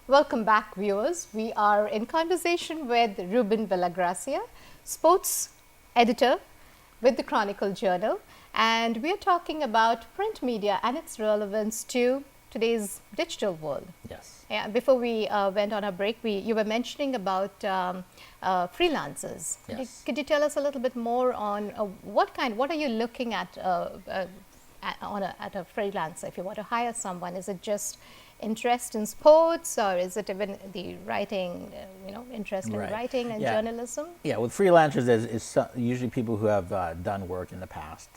Welcome back, viewers. We are in conversation with Reuben Villagracia, sports editor with the Chronicle Journal, and we are talking about print media and its relevance to today's digital world. Yes. Yeah, before we went on a break, you were mentioning about freelancers. Yes. Could you tell us a little bit more on what are you looking at a freelancer? If you want to hire someone, is it just interest in sports, or is it even the writing, interest in writing and journalism? Yeah, with freelancers, is usually people who have done work in the past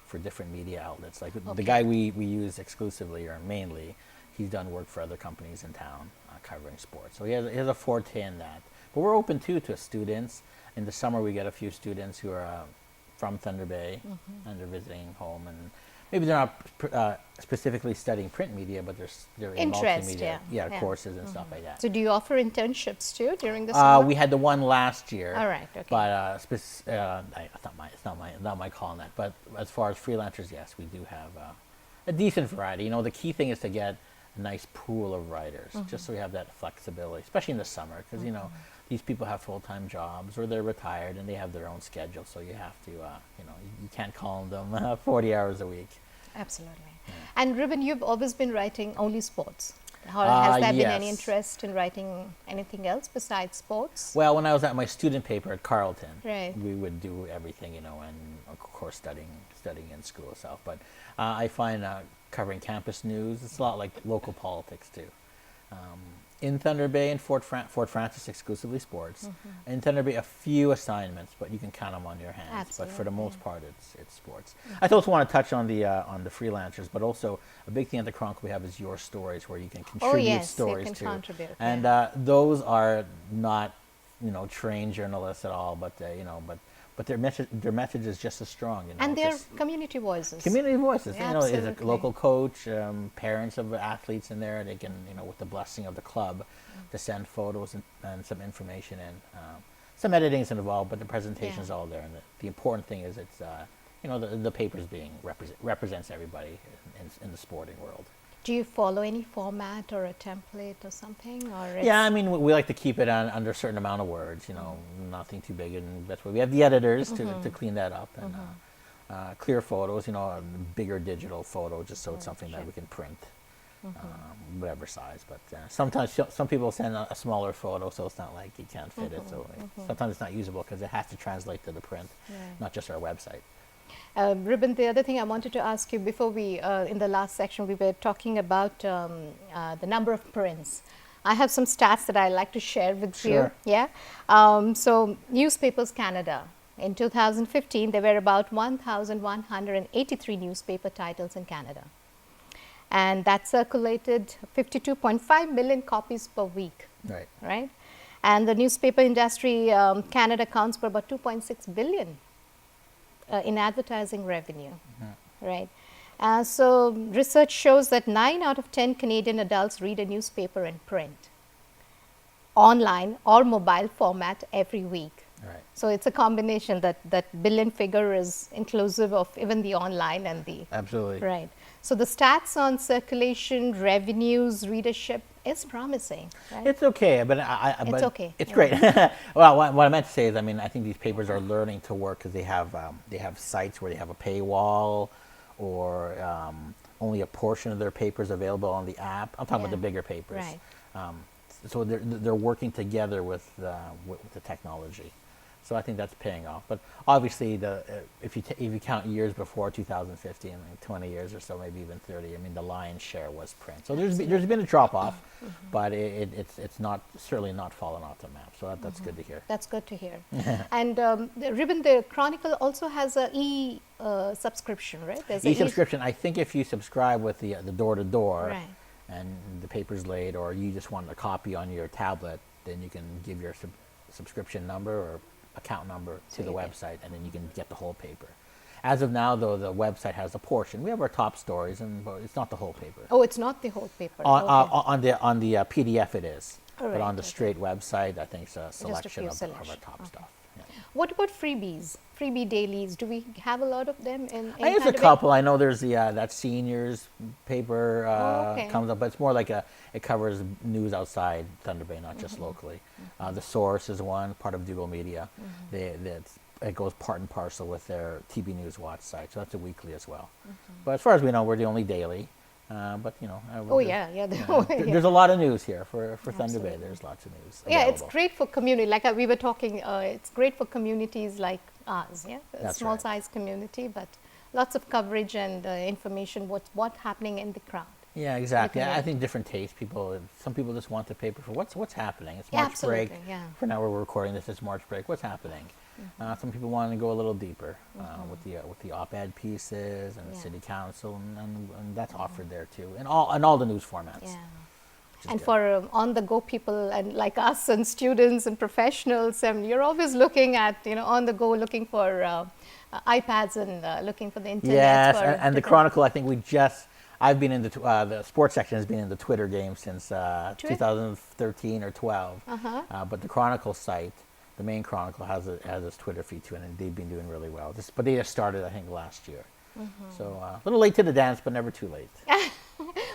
for different media outlets. Like the guy we use exclusively or mainly, he's done work for other companies in town covering sports. So he has a forte in that. But we're open to students. In the summer, we get a few students who are from Thunder Bay and they're visiting home, and maybe they're not specifically studying print media, but they're in multimedia courses and stuff like that. So do you offer internships too during the summer? We had the one last year. All right, okay. But it's not my call on that. But as far as freelancers, yes, we do have a decent variety. The key thing is to get a nice pool of writers, just so we have that flexibility, especially in the summer, because these people have full-time jobs or they're retired and they have their own schedule. So you have to, you can't call them 40 hours a week. Absolutely. Yeah. And Reuben, you've always been writing only sports. Has there been any interest in writing anything else besides sports? Well, when I was at my student paper at Carleton, right, we would do everything, and of course studying in school itself. But I find covering campus news, it's a lot like local politics too. In Thunder Bay and Fort Frances, exclusively sports. In Thunder Bay, a few assignments, but you can count them on your hands. Absolutely. But for the most part, it's sports. I also want to touch on the freelancers, but also a big thing at the Chronicle we have is your stories, where you can contribute stories you can contribute. And those are not trained journalists at all, but but their message is just as strong. And they're community voices. Community voices. Absolutely. There's a local coach, parents of athletes in there. They can, with the blessing of the club, to send photos and some information in. Some editing is involved, but the presentation is all there. And the important thing is it's, the papers being represents everybody in the sporting world. Do you follow any format or a template or something? Or yeah, we like to keep it under a certain amount of words, nothing too big, and that's why we have the editors to clean that up, and clear photos, a bigger digital photo, just so it's something that we can print, whatever size. But sometimes some people send a smaller photo, so it's not like you can't fit it. So sometimes it's not usable because it has to translate to the print, not just our website. Reuben, the other thing I wanted to ask you before we, in the last section, we were talking about the number of prints. I have some stats that I like to share with you. Yeah. So Newspapers Canada, in 2015, there were about 1,183 newspaper titles in Canada. And that circulated 52.5 million copies per week. Right. Right. And the newspaper industry, Canada accounts for about 2.6 billion. In advertising revenue, right? So research shows that 9 out of 10 Canadian adults read a newspaper in print, online or mobile format every week. Right. So it's a combination. That billion figure is inclusive of even the online and the absolutely right. So the stats on circulation, revenues, readership is promising. Right? It's okay, but it's okay. It's great. Well, what I meant to say is, I think these papers are learning to work because they have sites where they have a paywall, or only a portion of their papers available on the app. I'm talking about the bigger papers. Right. So they're working together with the technology. So I think that's paying off. But obviously, if you count years before 2015, like 20 years or so, maybe even 30, the lion's share was print. So there's been a drop off, but it's certainly not fallen off the map. So that's good to hear. That's good to hear. And Reuben, the Chronicle also has a subscription, right? There's e-subscription. I think if you subscribe with the door-to-door, right, and the paper's late, or you just want a copy on your tablet, then you can give your subscription number or account number to the website, and then you can get the whole paper. As of now, though, the website has a portion. We have our top stories, but it's not the whole paper. Oh, it's not the whole paper. On the PDF, it is. Right, but on the straight website, I think it's a selection of our top Okay. stuff. Yeah. What about freebies, freebie dailies? Do we have a lot of them I use a Hyderabad? couple. I know there's the that seniors paper Okay. comes up, but it's more like it covers news outside Thunder Bay, not just locally. The Source is one part of Dougal Media. It goes part and parcel with their TB News Watch site, so that's a weekly as well. But as far as we know, we're the only daily. But Oh yeah, yeah. there's a lot of news here for Thunder Bay. There's lots of news. Yeah, it's available. great for community. Like we were talking, it's great for communities like ours. Yeah, a That's small right. size community, but lots of coverage and information. What's happening in the crowd. Yeah, exactly. Looking I at- think different tastes. Some people just want the paper for what's happening. It's Yeah, March break. absolutely, yeah. For now, we're recording this. It's March break. What's happening? Some people want to go a little deeper with the op-ed pieces and the Yeah. city council, and that's offered there too, and all the news formats. Yeah. which is And good. for on-the-go people and like us and students and professionals, you're always looking at on-the-go, looking for iPads and looking for the internet. Yes, for and the different- Chronicle. I think I've been in the sports section has been in the Twitter game since 2013 or 12. But the Chronicle site, the main Chronicle, has its Twitter feed too, and they've been doing really well. But they just started, I think, last year. So a little late to the dance, but never too late.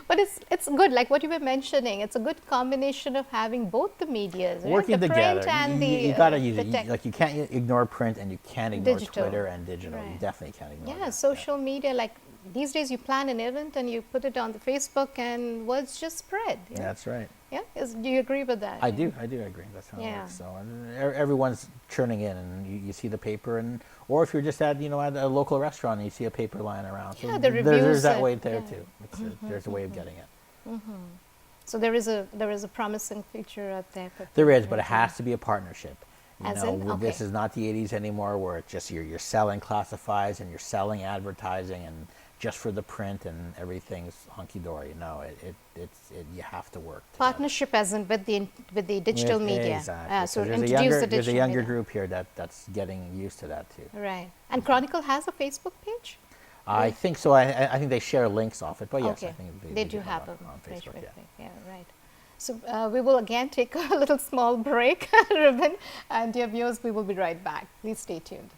But it's good, like what you were mentioning. It's a good combination of having both the medias, right? Working the together, print and you gotta use the it. tech. Like you can't ignore print, and you can't ignore Digital. Twitter and digital. You Right. definitely can't ignore. Yeah, that. social media. Like these days, you plan an event and you put it on the Facebook, and words just spread. Yeah, That's right. yeah. Do you agree with that? I do agree. That's how it Yeah. works. So everyone's churning in, and you see the paper, or if you're just at at a local restaurant and you see a paper lying around. So Yeah, the there's reviews, that way there yeah. too. There's a way of getting it. So there is a promising future out there. For There is, but people it has to be a partnership. As in? This Okay. is not the 80s anymore, where it's just you're selling classifieds and you're selling advertising and just for the print and everything's hunky dory. No, you have to work together. Partnership, as in with the digital media. Exactly. So there's introduce the there's a digital younger media. group here that's getting used to that too. Right. And Chronicle has a Facebook page. I think so. I think they share links off it, but yes, Okay. I think They do have it a on page. Facebook. Yeah. Yeah, right. So we will again take a little small break, Reuben, and dear viewers, we will be right back. Please stay tuned.